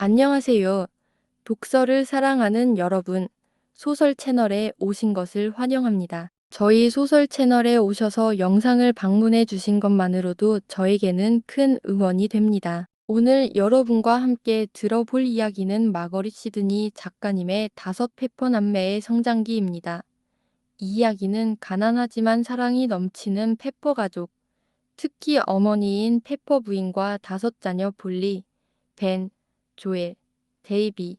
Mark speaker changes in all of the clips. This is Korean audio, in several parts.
Speaker 1: 안녕하세요. 독서를 사랑하는 여러분, 소설 채널에 오신 것을 환영합니다. 저희 소설 채널에 오셔서 영상을 방문해 주신 것만으로도 저에게는 큰 응원이 됩니다. 오늘 여러분과 함께 들어볼 이야기는 마거릿 시드니 작가님의 다섯 페퍼 남매의 성장기입니다. 이 이야기는 가난하지만 사랑이 넘치는 페퍼 가족, 특히 어머니인 페퍼 부인과 다섯 자녀 폴리, 벤, 조엘, 데이비,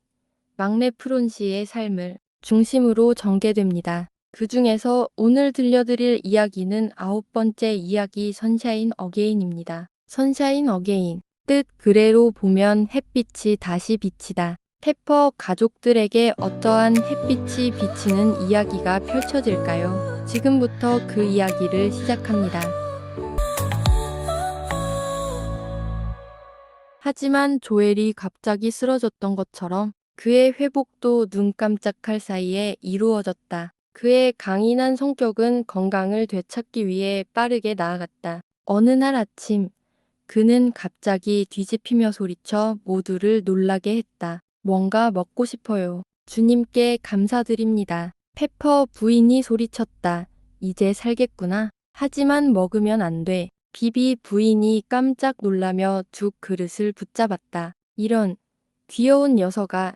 Speaker 1: 막내 프론시의 삶을 중심으로 전개됩니다. 그 중에서 오늘 들려드릴 이야기는 아홉 번째 이야기 선샤인 어게인입니다. 선샤인 어게인, 뜻 그래로 보면 햇빛이 다시 비치다. 페퍼 가족들에게 어떠한 햇빛이 비치는 이야기가 펼쳐질까요? 지금부터 그 이야기를 시작합니다. 하지만 조엘이 갑자기 쓰러졌던 것처럼 그의 회복도 눈 깜짝할 사이에 이루어졌다. 그의 강인한 성격은 건강을 되찾기 위해 빠르게 나아갔다. 어느 날 아침, 그는 갑자기 뒤집히며 소리쳐 모두를 놀라게 했다. 뭔가 먹고 싶어요. 주님께 감사드립니다. 페퍼 부인이 소리쳤다. 이제 살겠구나. 하지만 먹으면 안 돼. 비비 부인이 깜짝 놀라며 두 그릇을 붙잡았다. 이런 귀여운 녀석아,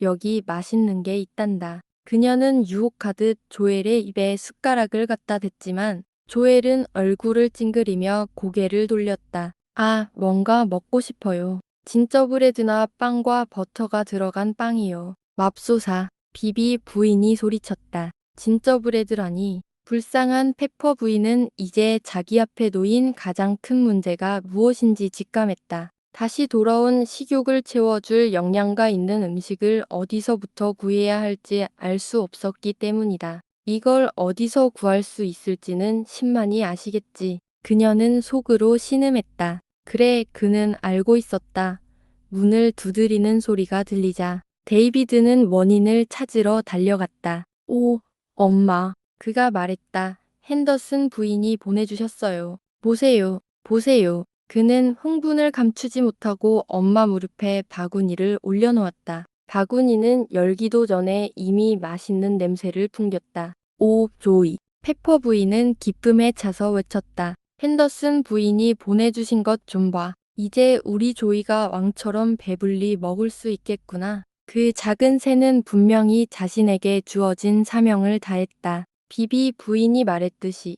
Speaker 1: 여기 맛있는 게 있단다. 그녀는 유혹하듯 조엘의 입에 숟가락을 갖다 댔지만 조엘은 얼굴을 찡그리며 고개를 돌렸다. 아, 뭔가 먹고 싶어요. 진저브레드나 빵과 버터가 들어간 빵이요. 맙소사, 비비 부인이 소리쳤다. 진저브레드라니. 불쌍한 페퍼 부인은 이제 자기 앞에 놓인 가장 큰 문제가 무엇인지 직감했다. 다시 돌아온 식욕을 채워줄 영양가 있는 음식을 어디서부터 구해야 할지 알 수 없었기 때문이다. 이걸 어디서 구할 수 있을지는 신만이 아시겠지. 그녀는 속으로 신음했다. 그래, 그는 알고 있었다. 문을 두드리는 소리가 들리자 데이비드는 원인을 찾으러 달려갔다. 오, 엄마. 그가 말했다. 핸더슨 부인이 보내주셨어요. 보세요, 보세요. 그는 흥분을 감추지 못하고 엄마 무릎에 바구니를 올려놓았다. 바구니는 열기도 전에 이미 맛있는 냄새를 풍겼다. 오, 조이. 페퍼 부인은 기쁨에 차서 외쳤다. 핸더슨 부인이 보내주신 것 좀 봐. 이제 우리 조이가 왕처럼 배불리 먹을 수 있겠구나. 그 작은 새는 분명히 자신에게 주어진 사명을 다했다. 비비 부인이 말했듯이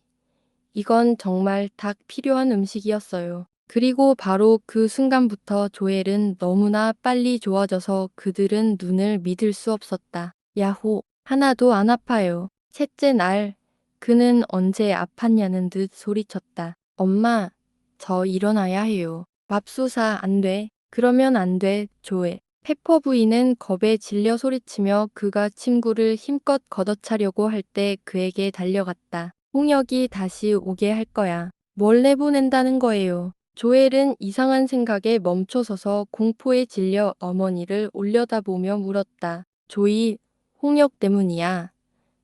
Speaker 1: 이건 정말 딱 필요한 음식이었어요. 그리고 바로 그 순간부터 조엘은 너무나 빨리 좋아져서 그들은 눈을 믿을 수 없었다. 야호, 하나도 안 아파요. 셋째 날, 그는 언제 아팠냐는 듯 소리쳤다. 엄마, 저 일어나야 해요. 맙소사 안 돼. 그러면 안 돼, 조엘. 페퍼 부인은 겁에 질려 소리치며 그가 침구를 힘껏 걷어차려고 할 때 그에게 달려갔다. 홍역이 다시 오게 할 거야. 뭘 내보낸다는 거예요. 조엘은 이상한 생각에 멈춰서서 공포에 질려 어머니를 올려다보며 물었다. 조이, 홍역 때문이야.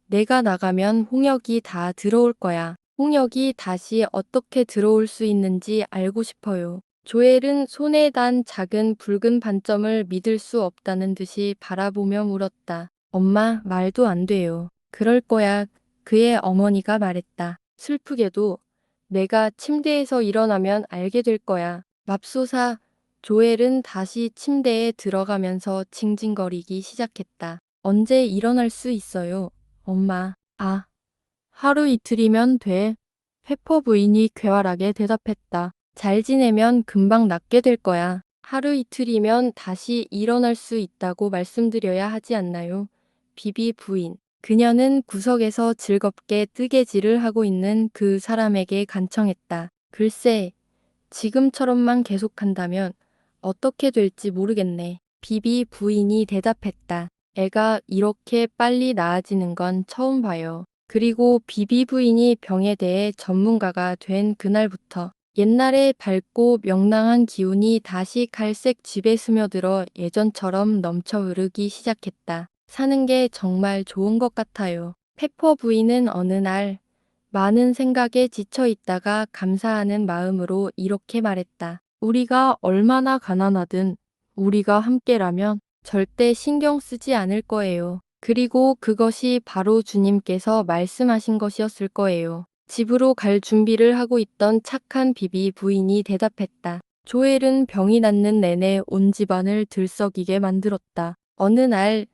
Speaker 1: 내가 나가면 홍역이 다 들어올 거야. 홍역이 다시 어떻게 들어올 수 있는지 알고 싶어요. 조엘은 손에 단 작은 붉은 반점을 믿을 수 없다는 듯이 바라보며 물었다. 엄마, 말도 안 돼요. 그럴 거야. 그의 어머니가 말했다. 슬프게도 내가 침대에서 일어나면 알게 될 거야. 맙소사, 조엘은 다시 침대에 들어가면서 징징거리기 시작했다. 언제 일어날 수 있어요? 엄마, 아, 하루 이틀이면 돼. 페퍼 부인이 괴활하게 대답했다. 잘 지내면 금방 낫게 될 거야. 하루 이틀이면 다시 일어날 수 있다고 말씀드려야 하지 않나요? 비비 부인. 그녀는 구석에서 즐겁게 뜨개질을 하고 있는 그 사람에게 간청했다. 글쎄, 지금처럼만 계속한다면 어떻게 될지 모르겠네. 비비 부인이 대답했다. 애가 이렇게 빨리 나아지는 건 처음 봐요. 그리고 비비 부인이 병에 대해 전문가가 된 그날부터 옛날에 밝고 명랑한 기운이 다시 갈색 집에 스며들어 예전처럼 넘쳐 흐르기 시작했다. 사는 게 정말 좋은 것 같아요. 페퍼 부인은 어느 날 많은 생각에 지쳐 있다가 감사하는 마음으로 이렇게 말했다. 우리가 얼마나 가난하든 우리가 함께라면 절대 신경 쓰지 않을 거예요. 그리고 그것이 바로 주님께서 말씀하신 것이었을 거예요. 집으로 갈 준비를 하고 있던 착한 비비 부인이 대답했다. 조엘은 병이 낫는 내내 온 집안을 들썩이게 만들었다. 어느 날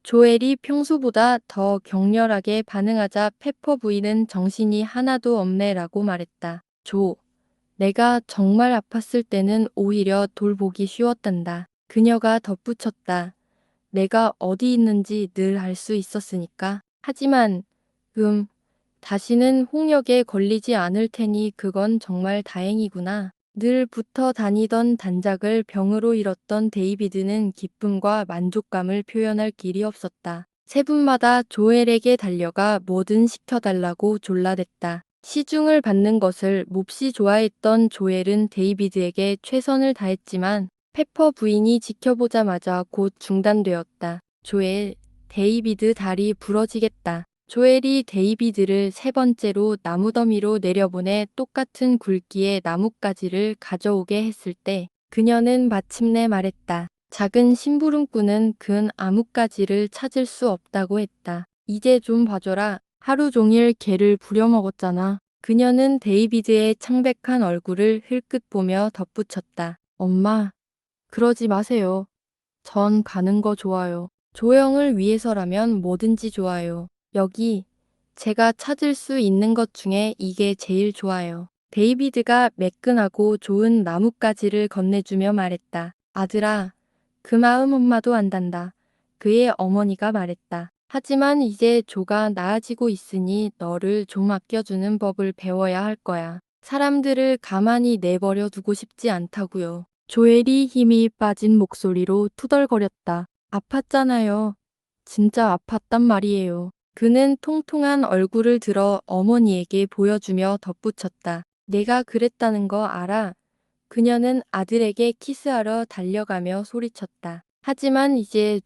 Speaker 1: 조엘이 평소보다 더 격렬하게 반응하자 페퍼 부인은 정신이 하나도 없네라고 말했다. 내가 정말 아팠을 때는 오히려 돌보기 쉬웠단다. 그녀가 덧붙였다. 내가 어디 있는지 늘 알 수 있었으니까. 하지만, 음, 다시는 홍역에 걸리지 않을 테니 그건 정말 다행이구나. 늘 붙어 다니던 단작을 병으로 잃었던 데이비드는 기쁨과 만족감을 표현할 길이 없었다. 세 분마다 조엘에게 달려가 뭐든 시켜달라고 졸라댔다. 시중을 받는 것을 몹시 좋아했던 조엘은 데이비드에게 최선을 다했지만 페퍼 부인이 지켜보자마자 곧 중단되었다. 조엘, 데이비드 다리 부러지겠다. 조엘이 데이비드를 세 번째로 나무더미로 내려보내 똑같은 굵기의 나뭇가지를 가져오게 했을 때 그녀는 마침내 말했다. 작은 심부름꾼은 근 아뭇가지를 찾을 수 없다고 했다. 이제 좀 봐줘라. 하루 종일 개를 부려먹었잖아. 그녀는 데이비드의 창백한 얼굴을 흘끗 보며 덧붙였다. 엄마, 그러지 마세요. 전 가는 거 좋아요. 조영을 위해서라면 뭐든지 좋아요. 여기 제가 찾을 수 있는 것 중에 이게 제일 좋아요. 데이비드가 매끈하고 좋은 나뭇가지를 건네주며 말했다. 아들아, 그 마음 엄마도 안단다. 그의 어머니가 말했다. 하지만 이제 조가 나아지고 있으니 너를 좀 아껴주는 법을 배워야 할 거야. 사람들을 가만히 내버려 두고 싶지 않다고요. 조엘이 힘이 빠진 목소리로 투덜거렸다. 아팠잖아요. 진짜 아팠단 말이에요. 그는 통통한 얼굴을 들어 어머니에게 보여주며 덧붙였다. 내가 그랬다는 거 알아? 그녀는 아들에게 키스하러 달려가며 소리쳤다. 하지만 이제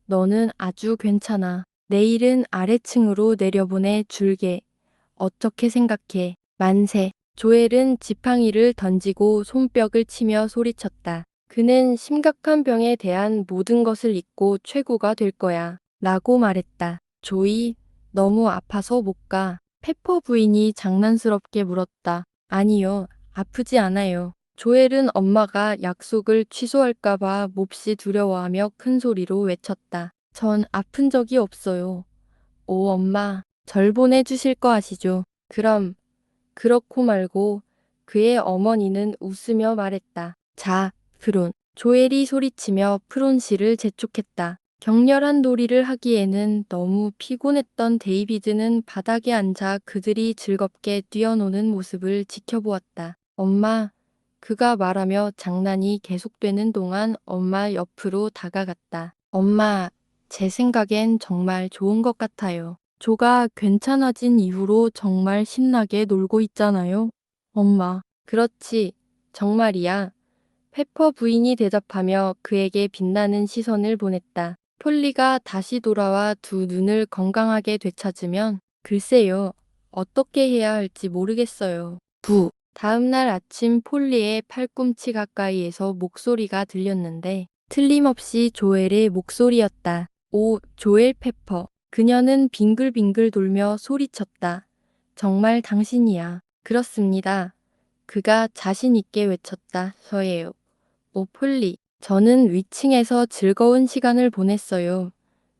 Speaker 1: 너는 아주 괜찮아. 내일은 아래층으로 내려보내 줄게. 어떻게 생각해? 만세. 조엘은 지팡이를 던지고 손뼉을 치며 소리쳤다. 그는 심각한 병에 대한 모든 것을 잊고 최고가 될 거야. 라고 말했다. 조이, 너무 아파서 못 가. 페퍼 부인이 장난스럽게 물었다. 아니요, 아프지 않아요. 조엘은 엄마가 약속을 취소할까봐 몹시 두려워하며 큰 소리로 외쳤다. 전 아픈 적이 없어요. 오, 엄마, 절 보내주실 거 아시죠? 그럼, 그렇고 말고 그의 어머니는 웃으며 말했다. 자, 프론. 조엘이 소리치며 프론 씨를 재촉했다. 격렬한 놀이를 하기에는 너무 피곤했던 데이비드는 바닥에 앉아 그들이 즐겁게 뛰어노는 모습을 지켜보았다. 엄마, 그가 말하며 장난이 계속되는 동안 엄마 옆으로 다가갔다. 엄마, 제 생각엔 정말 좋은 것 같아요. 조가 괜찮아진 이후로 정말 신나게 놀고 있잖아요. 엄마, 그렇지. 정말이야. 페퍼 부인이 대답하며 그에게 빛나는 시선을 보냈다. 폴리가 다시 돌아와 두 눈을 건강하게 되찾으면 글쎄요. 어떻게 해야 할지 모르겠어요. 다음 날 아침 폴리의 팔꿈치 가까이에서 목소리가 들렸는데 틀림없이 조엘의 목소리였다. 오, 조엘 페퍼. 그녀는 빙글빙글 돌며 소리쳤다. 정말 당신이야. 그렇습니다. 그가 자신 있게 외쳤다. 저예요. 오, 폴리. 저는 위층에서 즐거운 시간을 보냈어요.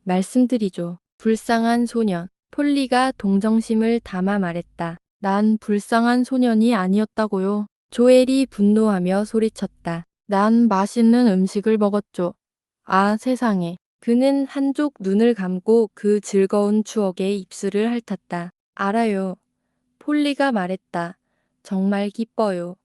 Speaker 1: 말씀드리죠. 불쌍한 소년. 폴리가 동정심을 담아 말했다. 난 불쌍한 소년이 아니었다고요. 조엘이 분노하며 소리쳤다. 난 맛있는 음식을 먹었죠. 아, 세상에. 그는 한쪽 눈을 감고 그 즐거운 추억에 입술을 핥았다. 알아요. 폴리가 말했다. 정말 기뻐요.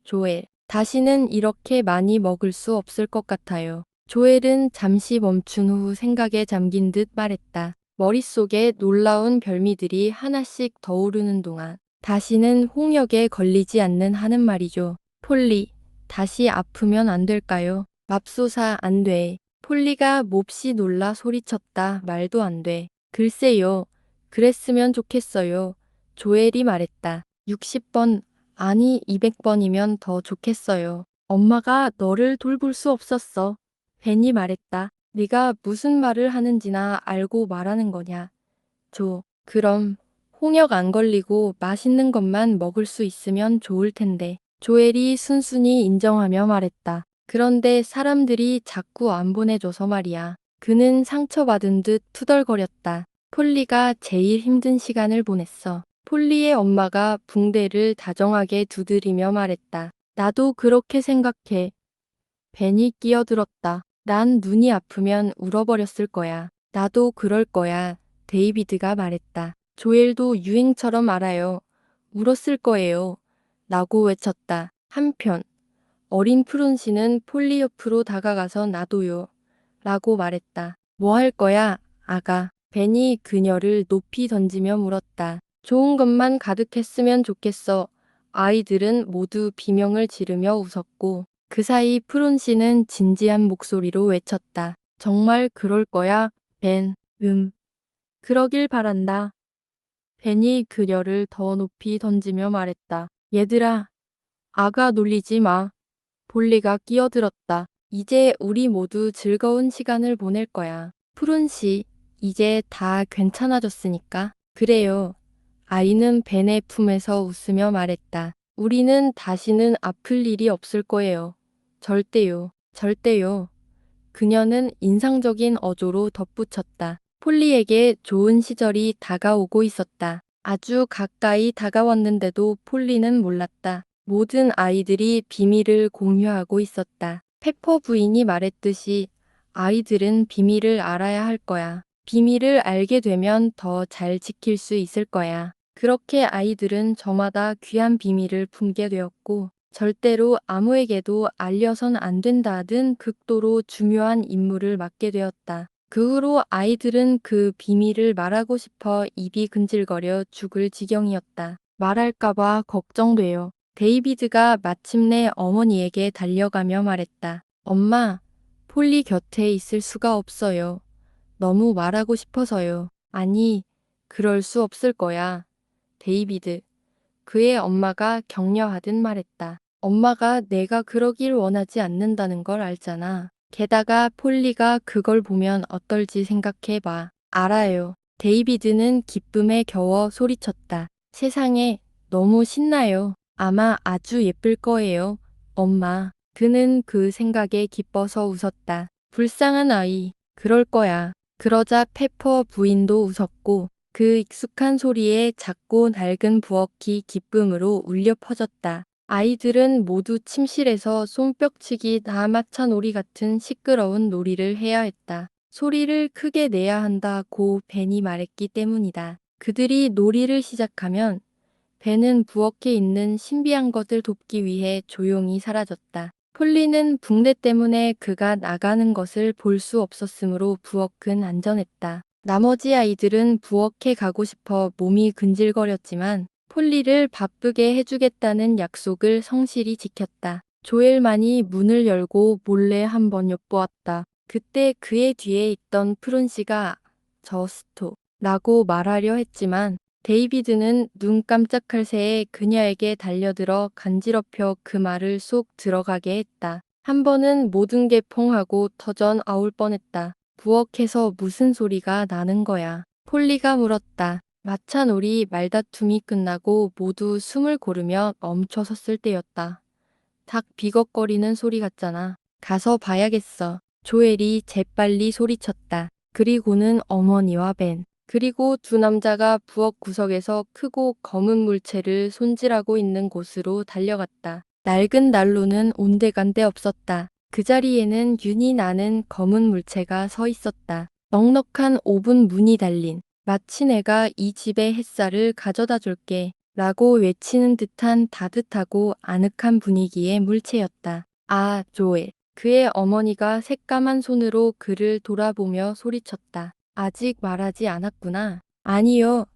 Speaker 1: 조엘, 다시는 이렇게 많이 먹을 수 없을 것 같아요. 조엘은 잠시 멈춘 후 생각에 잠긴 듯 말했다. 머릿속에 놀라운 별미들이 하나씩 떠오르는 동안 다시는 홍역에 걸리지 않는 하는 말이죠. 폴리, 다시 아프면 안 될까요? 맙소사 안 돼. 폴리가 몹시 놀라 소리쳤다. 말도 안 돼. 글쎄요. 그랬으면 좋겠어요. 조엘이 말했다. 60번, 아니 200번이면 더 좋겠어요. 엄마가 너를 돌볼 수 없었어. 벤이 말했다. 네가 무슨 말을 하는지나 알고 말하는 거냐. 그럼 홍역 안 걸리고 맛있는 것만 먹을 수 있으면 좋을 텐데. 조엘이 순순히 인정하며 말했다. 그런데 사람들이 자꾸 안 보내줘서 말이야. 그는 상처받은 듯 투덜거렸다. 폴리가 제일 힘든 시간을 보냈어. 폴리의 엄마가 붕대를 다정하게 두드리며 말했다. 나도 그렇게 생각해. 벤이 끼어들었다. 난 눈이 아프면 울어버렸을 거야. 나도 그럴 거야. 데이비드가 말했다. 조엘도 유행처럼 알아요. 울었을 거예요. 라고 외쳤다. 한편 어린 푸른씨는 폴리 옆으로 다가가서 나도요. 라고 말했다. 뭐 할 거야, 아가? 벤이 그녀를 높이 던지며 물었다. 좋은 것만 가득했으면 좋겠어. 아이들은 모두 비명을 지르며 웃었고 그 사이 푸른씨는 진지한 목소리로 외쳤다. 정말 그럴 거야, 벤. 그러길 바란다. 벤이 그녀를 더 높이 던지며 말했다. 얘들아, 아가 놀리지 마. 볼리가 끼어들었다. 이제 우리 모두 즐거운 시간을 보낼 거야. 푸른 씨, 이제 다 괜찮아졌으니까. 그래요. 아이는 벤의 품에서 웃으며 말했다. 우리는 다시는 아플 일이 없을 거예요. 절대요. 절대요. 그녀는 인상적인 어조로 덧붙였다. 폴리에게 좋은 시절이 다가오고 있었다. 아주 가까이 다가왔는데도 폴리는 몰랐다. 모든 아이들이 비밀을 공유하고 있었다. 페퍼 부인이 말했듯이 아이들은 비밀을 알아야 할 거야. 비밀을 알게 되면 더 잘 지킬 수 있을 거야. 그렇게 아이들은 저마다 귀한 비밀을 품게 되었고 절대로 아무에게도 알려선 안 된다는 극도로 중요한 임무를 맡게 되었다. 그 후로 아이들은 그 비밀을 말하고 싶어 입이 근질거려 죽을 지경이었다. 말할까봐 걱정돼요. 데이비드가 마침내 어머니에게 달려가며 말했다. 엄마, 폴리 곁에 있을 수가 없어요. 너무 말하고 싶어서요. 아니, 그럴 수 없을 거야. 데이비드. 그의 엄마가 격려하듯 말했다. 엄마가 내가 그러길 원하지 않는다는 걸 알잖아. 게다가 폴리가 그걸 보면 어떨지 생각해봐. 알아요. 데이비드는 기쁨에 겨워 소리쳤다. 세상에, 너무 신나요. 아마 아주 예쁠 거예요. 엄마. 그는 그 생각에 기뻐서 웃었다. 불쌍한 아이. 그럴 거야. 그러자 페퍼 부인도 웃었고 그 익숙한 소리에 작고 낡은 부엌이 기쁨으로 울려 퍼졌다. 아이들은 모두 침실에서 손뼉치기 다마차놀이 같은 시끄러운 놀이를 해야 했다. 소리를 크게 내야 한다고 벤이 말했기 때문이다. 그들이 놀이를 시작하면 벤은 부엌에 있는 신비한 것을 돕기 위해 조용히 사라졌다. 폴리는 붕대 때문에 그가 나가는 것을 볼 수 없었으므로 부엌은 안전했다. 나머지 아이들은 부엌에 가고 싶어 몸이 근질거렸지만 폴리를 바쁘게 해주겠다는 약속을 성실히 지켰다. 조엘만이 문을 열고 몰래 한번 엿보았다. 그때 그의 뒤에 있던 푸른씨가 저스토 라고 말하려 했지만 데이비드는 눈 깜짝할 새에 그녀에게 달려들어 간지럽혀 그 말을 쏙 들어가게 했다. 한 번은 모든 게 퐁하고 터져 나올 뻔했다. 부엌에서 무슨 소리가 나는 거야? 폴리가 물었다. 마차놀이 말다툼이 끝나고 모두 숨을 고르며 멈춰섰을 때였다. 닭 비걱거리는 소리 같잖아. 가서 봐야겠어. 조엘이 재빨리 소리쳤다. 그리고는 어머니와 벤, 그리고 두 남자가 부엌 구석에서 크고 검은 물체를 손질하고 있는 곳으로 달려갔다. 낡은 난로는 온데간데 없었다. 그 자리에는 윤이 나는 검은 물체가 서 있었다. 넉넉한 오븐 문이 달린, 마치 내가 이 집의 햇살을 가져다 줄게 라고 외치는 듯한 따뜻하고 아늑한 분위기의 물체였다. 아, 조엘. 그의 어머니가 새까만 손으로 그를 돌아보며 소리쳤다. 아직 말하지 않았구나. 아니요.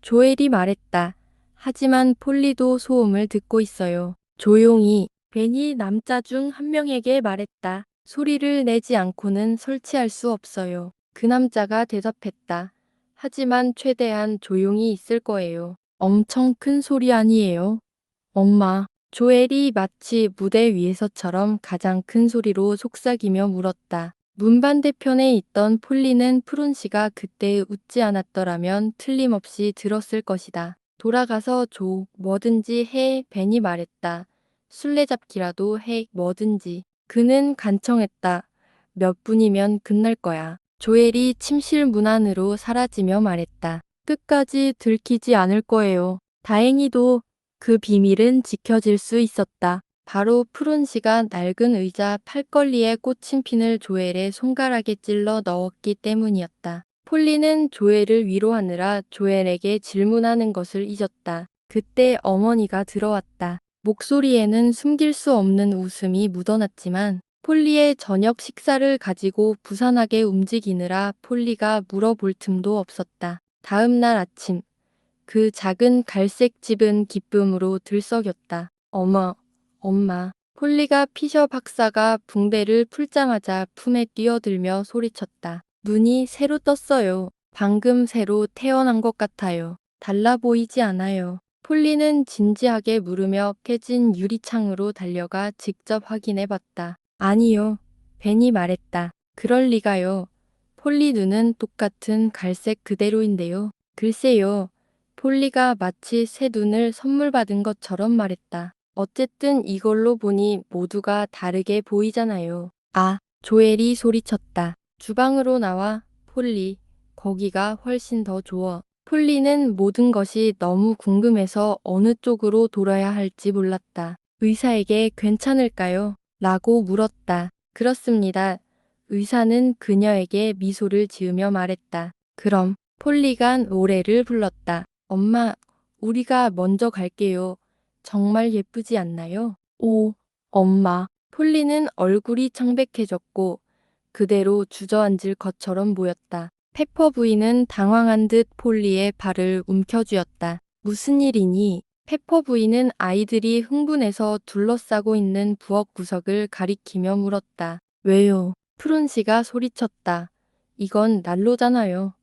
Speaker 1: 조엘이 말했다. 하지만 폴리도 소음을 듣고 있어요. 조용히. 벤이 남자 중 한 명에게 말했다. 소리를 내지 않고는 설치할 수 없어요. 그 남자가 대답했다. 하지만 최대한 조용히 있을 거예요. 엄청 큰 소리 아니에요. 엄마. 조엘이 마치 무대 위에서처럼 가장 큰 소리로 속삭이며 물었다. 문 반대편에 있던 폴리는 푸른 씨가 그때 웃지 않았더라면 틀림없이 들었을 것이다. 돌아가서 줘. 뭐든지 해. 벤이 말했다. 술래잡기라도 해. 뭐든지. 그는 간청했다. 몇 분이면 끝날 거야. 조엘이 침실 문 안으로 사라지며 말했다. 끝까지 들키지 않을 거예요. 다행히도 그 비밀은 지켜질 수 있었다. 바로 푸른 씨가 낡은 의자 팔걸이에 꽂힌 핀을 조엘의 손가락에 찔러 넣었기 때문이었다. 폴리는 조엘을 위로하느라 조엘에게 질문하는 것을 잊었다. 그때 어머니가 들어왔다. 목소리에는 숨길 수 없는 웃음이 묻어났지만 폴리의 저녁 식사를 가지고 부산하게 움직이느라 폴리가 물어볼 틈도 없었다. 다음 날 아침 그 작은 갈색 집은 기쁨으로 들썩였다. 어머, 엄마. 폴리가 피셔 박사가 붕대를 풀자마자 품에 뛰어들며 소리쳤다. 눈이 새로 떴어요. 방금 새로 태어난 것 같아요. 달라 보이지 않아요. 폴리는 진지하게 물으며 깨진 유리창으로 달려가 직접 확인해 봤다. 아니요. 벤이 말했다. 그럴 리가요. 폴리 눈은 똑같은 갈색 그대로인데요. 글쎄요. 폴리가 마치 새 눈을 선물 받은 것처럼 말했다. 어쨌든 이걸로 보니 모두가 다르게 보이잖아요. 아, 조엘이 소리쳤다. 주방으로 나와, 폴리. 거기가 훨씬 더 좋아. 폴리는 모든 것이 너무 궁금해서 어느 쪽으로 돌아야 할지 몰랐다. 의사에게 괜찮을까요? 라고 물었다. 그렇습니다. 의사는 그녀에게 미소를 지으며 말했다. 그럼 폴리가 노래를 불렀다. 엄마, 우리가 먼저 갈게요. 정말 예쁘지 않나요? 오, 엄마. 폴리는 얼굴이 창백해졌고 그대로 주저앉을 것처럼 보였다. 페퍼 부인은 당황한 듯 폴리의 발을 움켜쥐었다. 무슨 일이니? 페퍼 부인은 아이들이 흥분해서 둘러싸고 있는 부엌 구석을 가리키며 물었다. 왜요? 푸른 씨가 소리쳤다. 이건 난로잖아요.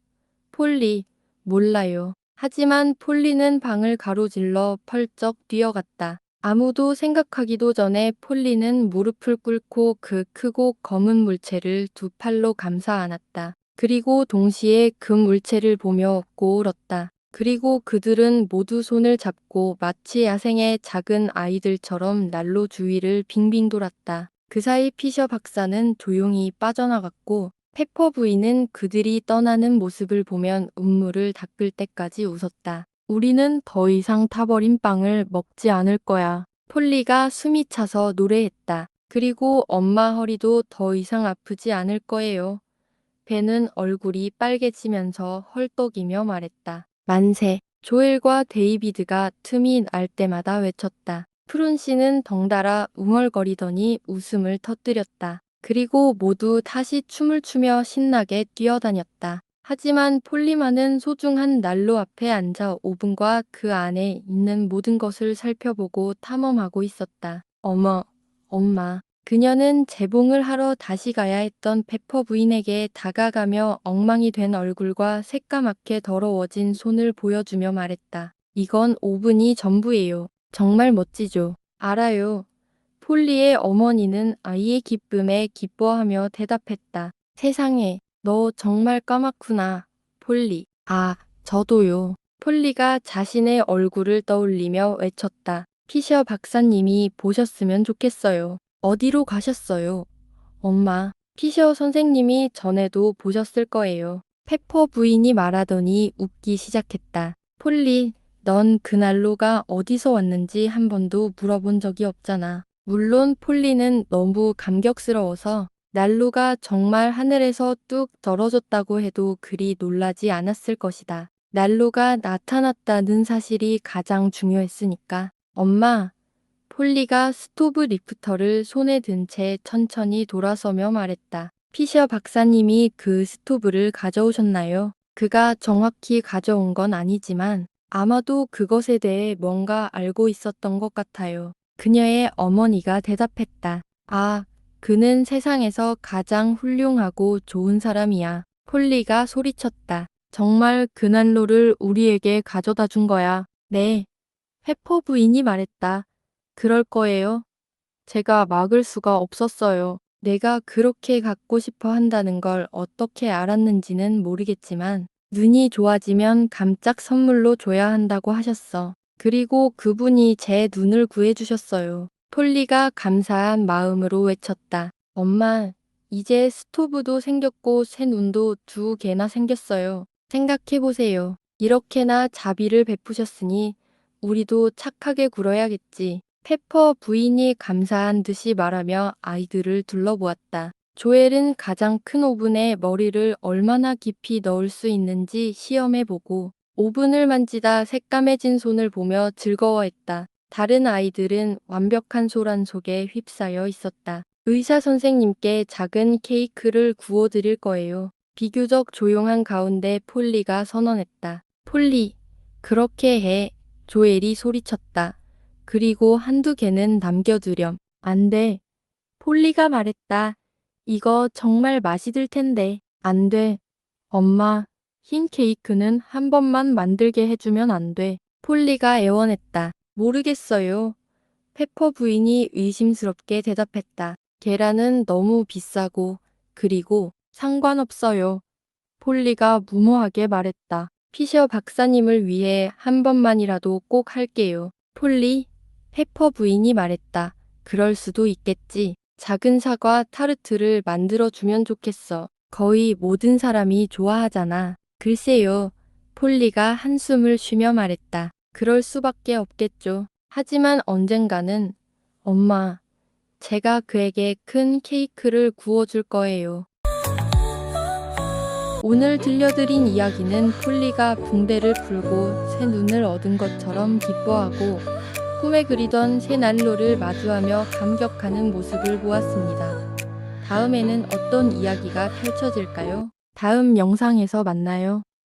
Speaker 1: 폴리, 몰라요. 하지만 폴리는 방을 가로질러 펄쩍 뛰어갔다. 아무도 생각하기도 전에 폴리는 무릎을 꿇고 그 크고 검은 물체를 두 팔로 감싸 안았다. 그리고 동시에 그 물체를 보며 웃고 울었다. 그리고 그들은 모두 손을 잡고 마치 야생의 작은 아이들처럼 난로 주위를 빙빙 돌았다. 그 사이 피셔 박사는 조용히 빠져나갔고 페퍼 부인은 그들이 떠나는 모습을 보면 눈물을 닦을 때까지 웃었다. 우리는 더 이상 타버린 빵을 먹지 않을 거야. 폴리가 숨이 차서 노래했다. 그리고 엄마 허리도 더 이상 아프지 않을 거예요. 벤은 얼굴이 빨개지면서 헐떡이며 말했다. 만세. 조엘과 데이비드가 틈이 날 때마다 외쳤다. 푸른 씨는 덩달아 웅얼거리더니 웃음을 터뜨렸다. 그리고 모두 다시 춤을 추며 신나게 뛰어다녔다. 하지만 폴리만은 소중한 난로 앞에 앉아 오븐과 그 안에 있는 모든 것을 살펴보고 탐험하고 있었다. 어머, 엄마. 그녀는 재봉을 하러 다시 가야 했던 페퍼 부인에게 다가가며 엉망이 된 얼굴과 새까맣게 더러워진 손을 보여주며 말했다. 이건 오븐이 전부예요. 정말 멋지죠. 알아요. 폴리의 어머니는 아이의 기쁨에 기뻐하며 대답했다. 세상에, 너 정말 까맣구나, 폴리. 아, 저도요. 폴리가 자신의 얼굴을 떠올리며 외쳤다. 피셔 박사님이 보셨으면 좋겠어요. 어디로 가셨어요? 엄마, 피셔 선생님이 전에도 보셨을 거예요. 페퍼 부인이 말하더니 웃기 시작했다. 폴리, 넌 그 난로가 어디서 왔는지 한 번도 물어본 적이 없잖아. 물론 폴리는 너무 감격스러워서 난로가 정말 하늘에서 뚝 떨어졌다고 해도 그리 놀라지 않았을 것이다. 난로가 나타났다는 사실이 가장 중요했으니까. 엄마, 폴리가 스토브 리프터를 손에 든 채 천천히 돌아서며 말했다. 피셔 박사님이 그 스토브를 가져오셨나요? 그가 정확히 가져온 건 아니지만 아마도 그것에 대해 뭔가 알고 있었던 것 같아요. 그녀의 어머니가 대답했다. 아, 그는 세상에서 가장 훌륭하고 좋은 사람이야. 폴리가 소리쳤다. 정말 그 난로를 우리에게 가져다 준 거야. 네. 페퍼 부인이 말했다. 그럴 거예요. 제가 막을 수가 없었어요. 내가 그렇게 갖고 싶어 한다는 걸 어떻게 알았는지는 모르겠지만 눈이 좋아지면 깜짝 선물로 줘야 한다고 하셨어. 그리고 그분이 제 눈을 구해주셨어요. 폴리가 감사한 마음으로 외쳤다. 엄마, 이제 스토브도 생겼고 새 눈도 2개나 생겼어요. 생각해보세요. 이렇게나 자비를 베푸셨으니 우리도 착하게 굴어야겠지. 페퍼 부인이 감사한 듯이 말하며 아이들을 둘러보았다. 조엘은 가장 큰 오븐에 머리를 얼마나 깊이 넣을 수 있는지 시험해보고 오븐을 만지다 새까매진 손을 보며 즐거워했다. 다른 아이들은 완벽한 소란 속에 휩싸여 있었다. 의사 선생님께 작은 케이크를 구워드릴 거예요. 비교적 조용한 가운데 폴리가 선언했다. 폴리, 그렇게 해. 조엘이 소리쳤다. 그리고 1~2개는 남겨두렴. 안 돼. 폴리가 말했다. 이거 정말 맛이 들 텐데. 안 돼. 엄마, 흰 케이크는 한 번만 만들게 해주면 안 돼. 폴리가 애원했다. 모르겠어요. 페퍼 부인이 의심스럽게 대답했다. 계란은 너무 비싸고, 그리고 상관없어요. 폴리가 무모하게 말했다. 피셔 박사님을 위해 한 번만이라도 꼭 할게요. 폴리, 페퍼 부인이 말했다. 그럴 수도 있겠지. 작은 사과 타르트를 만들어주면 좋겠어. 거의 모든 사람이 좋아하잖아. 글쎄요. 폴리가 한숨을 쉬며 말했다. 그럴 수밖에 없겠죠. 하지만 언젠가는 엄마, 제가 그에게 큰 케이크를 구워줄 거예요. 오늘 들려드린 이야기는 폴리가 붕대를 풀고 새 눈을 얻은 것처럼 기뻐하고 꿈에 그리던 새 난로를 마주하며 감격하는 모습을 보았습니다. 다음에는 어떤 이야기가 펼쳐질까요? 다음 영상에서 만나요.